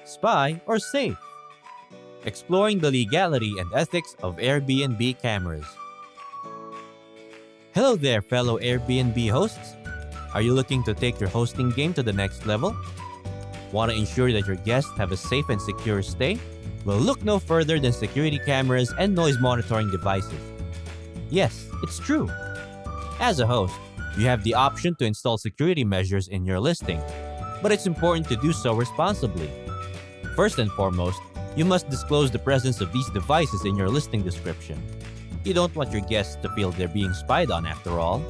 spy, or safe? Exploring the legality and ethics of Airbnb cameras. Hello there, fellow Airbnb hosts. Are you looking to take your hosting game to the next level? Want to ensure that your guests have a safe and secure stay? Well, look no further than security cameras and noise monitoring devices. Yes, it's true. As a host, you have the option to install security measures in your listing, but it's important to do so responsibly. First and foremost, you must disclose the presence of these devices in your listing description. You don't want your guests to feel they're being spied on after all.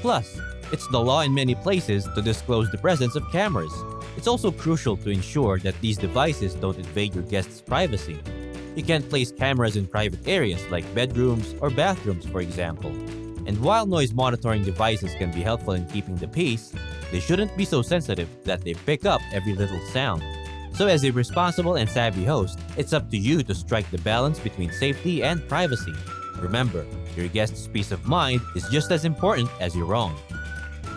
Plus, it's the law in many places to disclose the presence of cameras. It's also crucial to ensure that these devices don't invade your guests' privacy. You can't place cameras in private areas like bedrooms or bathrooms, for example. And while noise monitoring devices can be helpful in keeping the peace, they shouldn't be so sensitive that they pick up every little sound. So as a responsible and savvy host, it's up to you to strike the balance between safety and privacy. Remember, your guest's peace of mind is just as important as your own.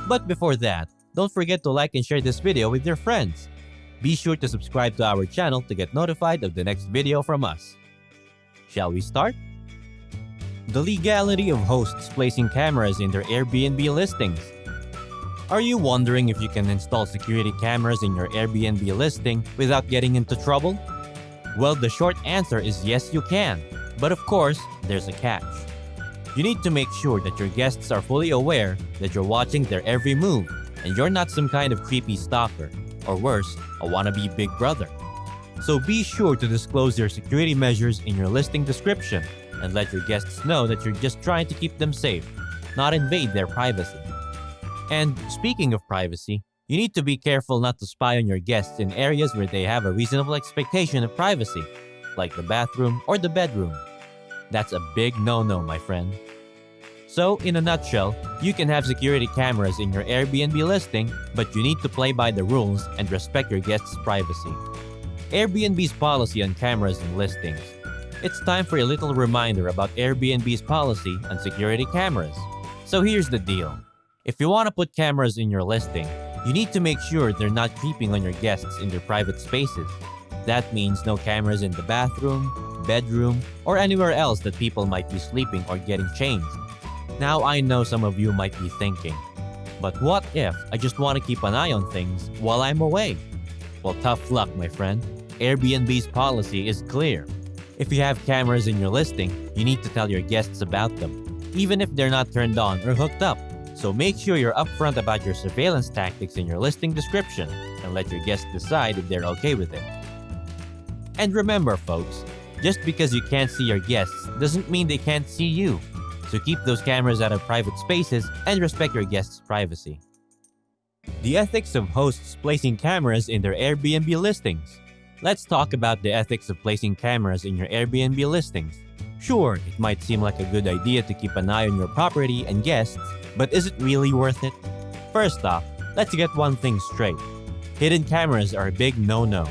But before that, don't forget to like and share this video with your friends. Be sure to subscribe to our channel to get notified of the next video from us. Shall we start? The legality of hosts placing cameras in their Airbnb listings. Are you wondering if you can install security cameras in your Airbnb listing without getting into trouble? Well, the short answer is yes, you can. But of course, there's a catch. You need to make sure that your guests are fully aware that you're watching their every move and you're not some kind of creepy stalker, or worse, a wannabe big brother. So be sure to disclose your security measures in your listing description and let your guests know that you're just trying to keep them safe, not invade their privacy. And speaking of privacy, you need to be careful not to spy on your guests in areas where they have a reasonable expectation of privacy, like the bathroom or the bedroom. That's a big no-no, my friend. So, in a nutshell, you can have security cameras in your Airbnb listing, but you need to play by the rules and respect your guests' privacy. Airbnb's policy on cameras and listings. It's time for a little reminder about Airbnb's policy on security cameras. So here's the deal. If you want to put cameras in your listing, you need to make sure they're not creeping on your guests in their private spaces. That means no cameras in the bathroom, bedroom, or anywhere else that people might be sleeping or getting changed. Now I know some of you might be thinking, but what if I just want to keep an eye on things while I'm away? Well, tough luck, my friend. Airbnb's policy is clear. If you have cameras in your listing, you need to tell your guests about them, even if they're not turned on or hooked up. So make sure you're upfront about your surveillance tactics in your listing description and let your guests decide if they're okay with it. And remember, folks, just because you can't see your guests doesn't mean they can't see you. So keep those cameras out of private spaces and respect your guests' privacy. The ethics of hosts placing cameras in their Airbnb listings. Let's talk about the ethics of placing cameras in your Airbnb listings. Sure, it might seem like a good idea to keep an eye on your property and guests, but is it really worth it? First off, let's get one thing straight. Hidden cameras are a big no-no.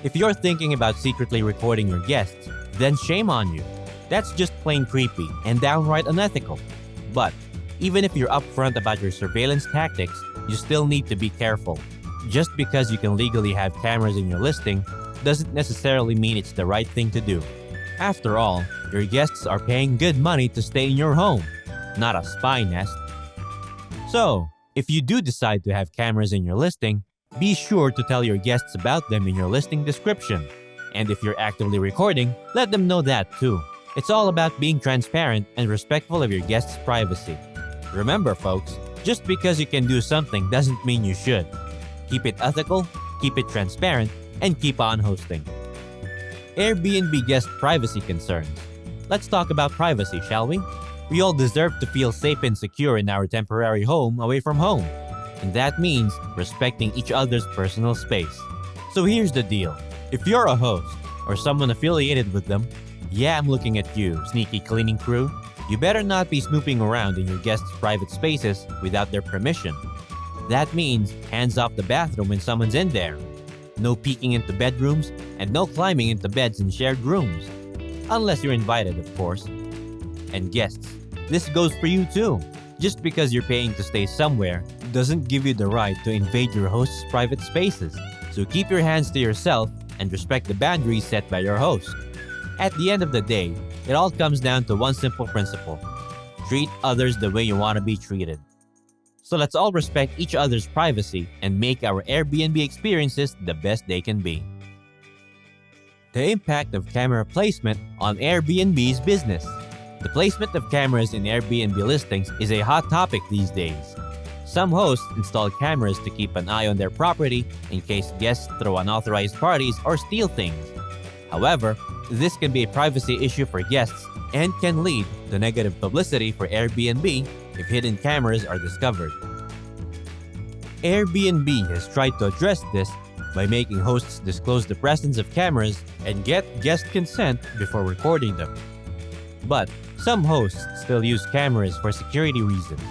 If you're thinking about secretly recording your guests, then shame on you. That's just plain creepy and downright unethical. But even if you're upfront about your surveillance tactics, you still need to be careful. Just because you can legally have cameras in your listing doesn't necessarily mean it's the right thing to do. After all, your guests are paying good money to stay in your home, not a spy nest. So, if you do decide to have cameras in your listing, be sure to tell your guests about them in your listing description. And if you're actively recording, let them know that too. It's all about being transparent and respectful of your guests' privacy. Remember, folks, just because you can do something doesn't mean you should. Keep it ethical, keep it transparent, and keep on hosting. Airbnb guest privacy concerns. Let's talk about privacy, shall we? We all deserve to feel safe and secure in our temporary home away from home. And that means respecting each other's personal space. So here's the deal. If you're a host, or someone affiliated with them, yeah, I'm looking at you, sneaky cleaning crew, you better not be snooping around in your guests' private spaces without their permission. That means hands off the bathroom when someone's in there. No peeking into bedrooms, and no climbing into beds in shared rooms. Unless you're invited, of course. And guests, this goes for you too. Just because you're paying to stay somewhere doesn't give you the right to invade your host's private spaces. So keep your hands to yourself and respect the boundaries set by your host. At the end of the day, it all comes down to one simple principle: treat others the way you want to be treated. So let's all respect each other's privacy and make our Airbnb experiences the best they can be. The impact of camera placement on Airbnb's business. The placement of cameras in Airbnb listings is a hot topic these days. Some hosts install cameras to keep an eye on their property in case guests throw unauthorized parties or steal things. However, this can be a privacy issue for guests and can lead to negative publicity for Airbnb if hidden cameras are discovered. Airbnb has tried to address this by making hosts disclose the presence of cameras and get guest consent before recording them. But some hosts still use cameras for security reasons.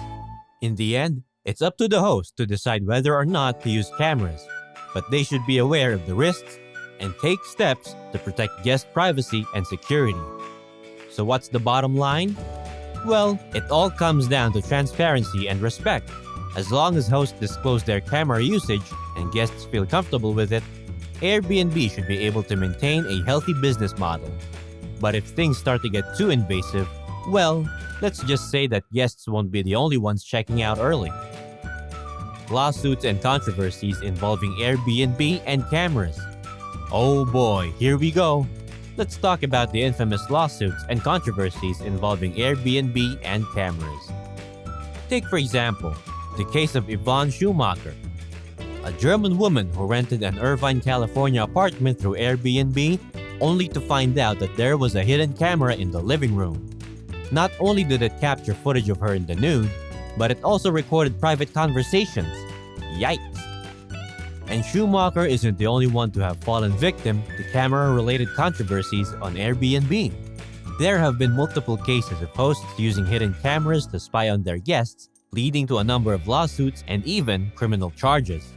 In the end, it's up to the host to decide whether or not to use cameras, but they should be aware of the risks and take steps to protect guest privacy and security. So what's the bottom line? Well, it all comes down to transparency and respect. As long as hosts disclose their camera usage and guests feel comfortable with it, Airbnb should be able to maintain a healthy business model. But if things start to get too invasive, well, let's just say that guests won't be the only ones checking out early. Lawsuits and controversies involving Airbnb and cameras. Oh boy, here we go. Let's talk about the infamous lawsuits and controversies involving Airbnb and cameras. Take for example, the case of Yvonne Schumacher, a German woman who rented an Irvine, California apartment through Airbnb only to find out that there was a hidden camera in the living room. Not only did it capture footage of her in the nude, but it also recorded private conversations. Yikes! And Schumacher isn't the only one to have fallen victim to camera-related controversies on Airbnb. There have been multiple cases of hosts using hidden cameras to spy on their guests, leading to a number of lawsuits and even criminal charges.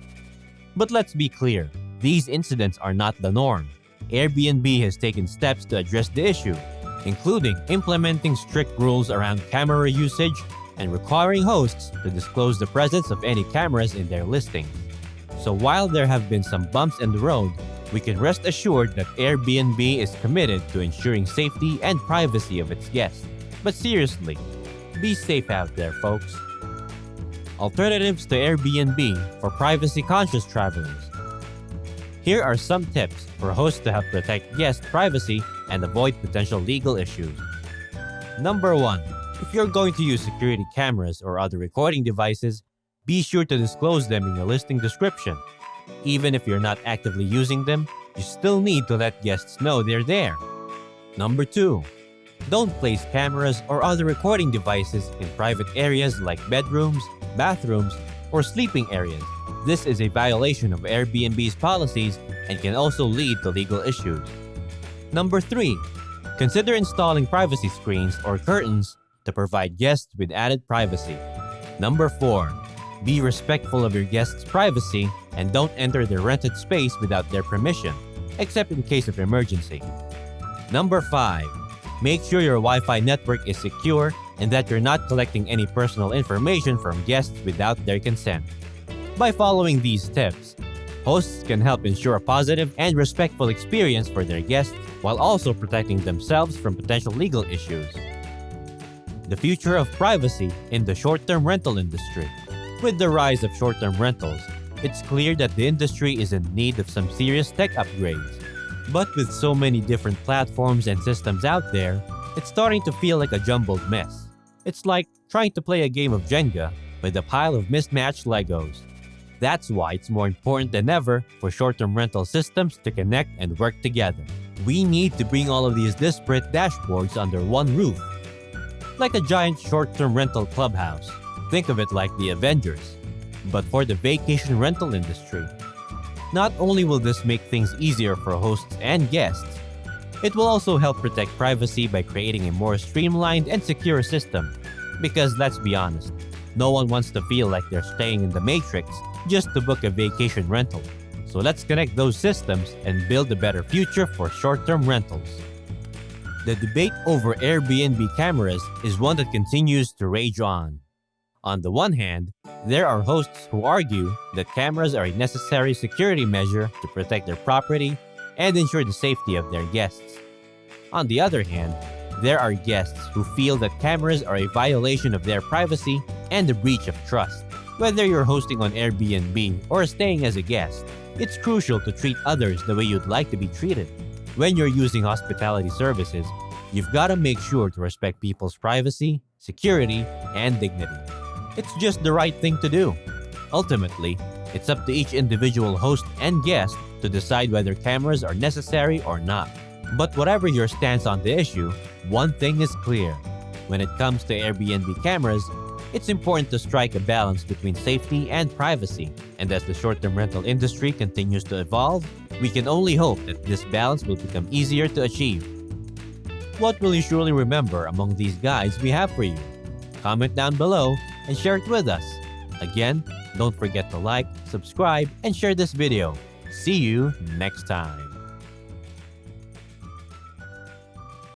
But let's be clear, these incidents are not the norm. Airbnb has taken steps to address the issue, including implementing strict rules around camera usage and requiring hosts to disclose the presence of any cameras in their listings. So while there have been some bumps in the road, we can rest assured that Airbnb is committed to ensuring safety and privacy of its guests. But seriously, be safe out there, folks. Alternatives to Airbnb for privacy-conscious travelers. Here are some tips for hosts to help protect guest privacy and avoid potential legal issues. Number 1. If you're going to use security cameras or other recording devices, be sure to disclose them in your listing description. Even if you're not actively using them, you still need to let guests know they're there. Number 2. Don't place cameras or other recording devices in private areas like bedrooms, bathrooms, or sleeping areas. This is a violation of Airbnb's policies and can also lead to legal issues. Number 3. Consider installing privacy screens or curtains to provide guests with added privacy. Number 4. Be respectful of your guests' privacy and don't enter their rented space without their permission, except in case of emergency. Number 5. Make sure your Wi-Fi network is secure and that you're not collecting any personal information from guests without their consent. By following these tips, hosts can help ensure a positive and respectful experience for their guests while also protecting themselves from potential legal issues. The future of privacy in the short-term rental industry. With the rise of short-term rentals, it's clear that the industry is in need of some serious tech upgrades. But with so many different platforms and systems out there, it's starting to feel like a jumbled mess. It's like trying to play a game of Jenga with a pile of mismatched Legos. That's why it's more important than ever for short-term rental systems to connect and work together. We need to bring all of these disparate dashboards under one roof. Like a giant short-term rental clubhouse. Think of it like the Avengers, but for the vacation rental industry. Not only will this make things easier for hosts and guests, it will also help protect privacy by creating a more streamlined and secure system. Because let's be honest, no one wants to feel like they're staying in the Matrix just to book a vacation rental. So let's connect those systems and build a better future for short-term rentals. The debate over Airbnb cameras is one that continues to rage on. On the one hand, there are hosts who argue that cameras are a necessary security measure to protect their property, and ensure the safety of their guests. On the other hand, there are guests who feel that cameras are a violation of their privacy and a breach of trust. Whether you're hosting on Airbnb or staying as a guest, it's crucial to treat others the way you'd like to be treated. When you're using hospitality services, you've got to make sure to respect people's privacy, security, and dignity. It's just the right thing to do. Ultimately, it's up to each individual host and guest to decide whether cameras are necessary or not. But whatever your stance on the issue, one thing is clear. When it comes to Airbnb cameras, it's important to strike a balance between safety and privacy. And as the short-term rental industry continues to evolve, we can only hope that this balance will become easier to achieve. What will you surely remember among these guides we have for you? Comment down below and share it with us. Again, don't forget to like, subscribe, and share this video. See you next time.